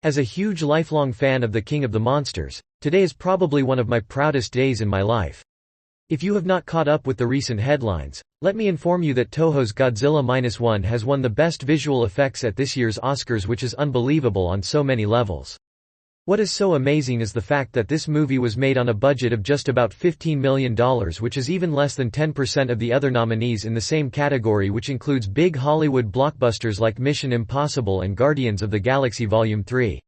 As a huge lifelong fan of the King of the Monsters, today is probably one of my proudest days in my life. If you have not caught up with the recent headlines, let me inform you that Toho's Godzilla -1 has won the Best Visual Effects at this year's Oscars, which is unbelievable on so many levels. What is so amazing is the fact that this movie was made on a budget of just about $15 million, which is even less than 10% of the other nominees in the same category, which includes big Hollywood blockbusters like Mission Impossible and Guardians of the Galaxy Vol. 3.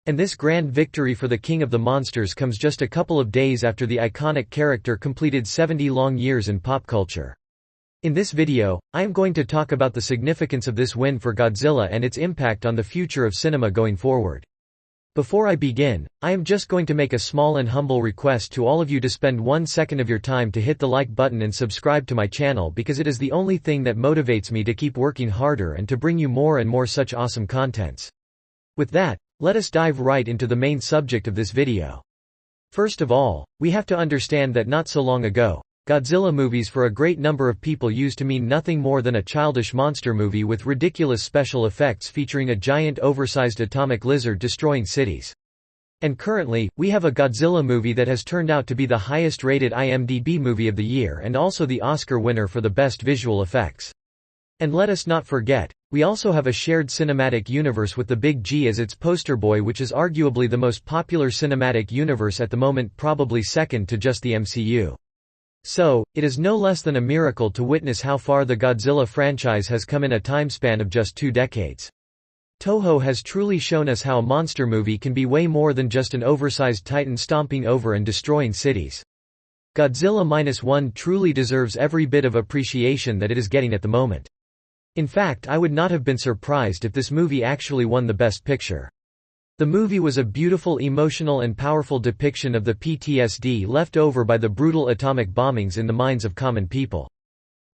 And this grand victory for the King of the Monsters comes just a couple of days after the iconic character completed 70 long years in pop culture. In this video, I am going to talk about the significance of this win for Godzilla and its impact on the future of cinema going forward. Before I begin, I am just going to make a small and humble request to all of you to spend 1 second of your time to hit the like button and subscribe to my channel, because it is the only thing that motivates me to keep working harder and to bring you more and more such awesome contents. With that, let us dive right into the main subject of this video. First of all, we have to understand that not so long ago, Godzilla movies for a great number of people used to mean nothing more than a childish monster movie with ridiculous special effects featuring a giant oversized atomic lizard destroying cities. And currently, we have a Godzilla movie that has turned out to be the highest rated IMDb movie of the year and also the Oscar winner for the best visual effects. And let us not forget, we also have a shared cinematic universe with the Big G as its poster boy, which is arguably the most popular cinematic universe at the moment, probably second to just the MCU. So, it is no less than a miracle to witness how far the Godzilla franchise has come in a timespan of just 2 decades. Toho has truly shown us how a monster movie can be way more than just an oversized titan stomping over and destroying cities. Godzilla -1 truly deserves every bit of appreciation that it is getting at the moment. In fact, I would not have been surprised if this movie actually won the Best Picture. The movie was a beautiful, emotional and powerful depiction of the PTSD left over by the brutal atomic bombings in the minds of common people.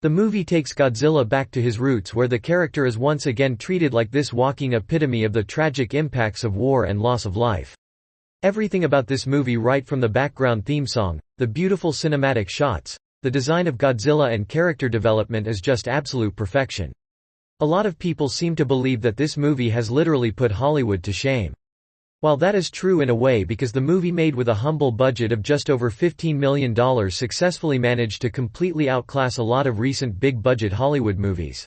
The movie takes Godzilla back to his roots, where the character is once again treated like this walking epitome of the tragic impacts of war and loss of life. Everything about this movie, right from the background theme song, the beautiful cinematic shots, the design of Godzilla and character development, is just absolute perfection. A lot of people seem to believe that this movie has literally put Hollywood to shame. While that is true in a way, because the movie, made with a humble budget of just over $15 million, successfully managed to completely outclass a lot of recent big-budget Hollywood movies.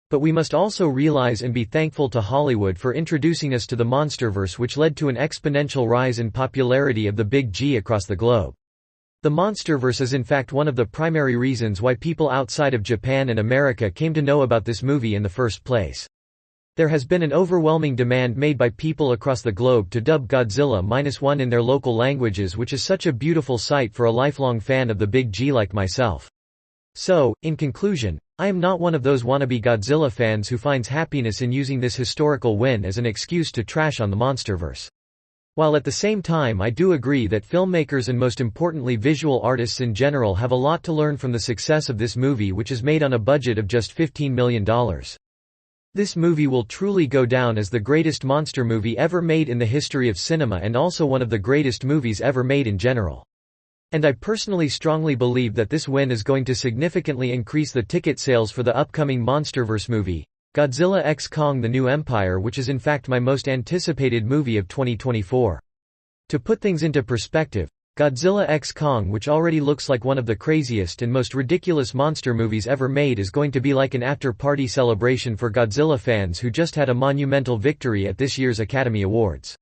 But we must also realize and be thankful to Hollywood for introducing us to the Monsterverse, which led to an exponential rise in popularity of the Big G across the globe. The Monsterverse is in fact one of the primary reasons why people outside of Japan and America came to know about this movie in the first place. There has been an overwhelming demand made by people across the globe to dub Godzilla -1 in their local languages, which is such a beautiful sight for a lifelong fan of the Big G like myself. So, in conclusion, I am not one of those wannabe Godzilla fans who finds happiness in using this historical win as an excuse to trash on the Monsterverse. While at the same time I do agree that filmmakers and most importantly visual artists in general have a lot to learn from the success of this movie, which is made on a budget of just $15 million. This movie will truly go down as the greatest monster movie ever made in the history of cinema, and also one of the greatest movies ever made in general. And I personally strongly believe that this win is going to significantly increase the ticket sales for the upcoming Monsterverse movie, Godzilla x Kong: The New Empire, which is in fact my most anticipated movie of 2024. To put things into perspective, Godzilla x Kong, which already looks like one of the craziest and most ridiculous monster movies ever made, is going to be like an after-party celebration for Godzilla fans who just had a monumental victory at this year's Academy Awards.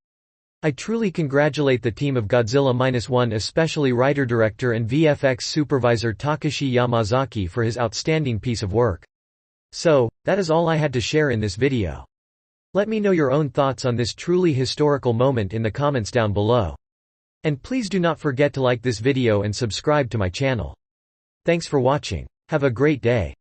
I truly congratulate the team of Godzilla -1, especially writer-director and VFX supervisor Takashi Yamazaki, for his outstanding piece of work. So, that is all I had to share in this video. Let me know your own thoughts on this truly historical moment in the comments down below. And please do not forget to like this video and subscribe to my channel. Thanks for watching. Have a great day.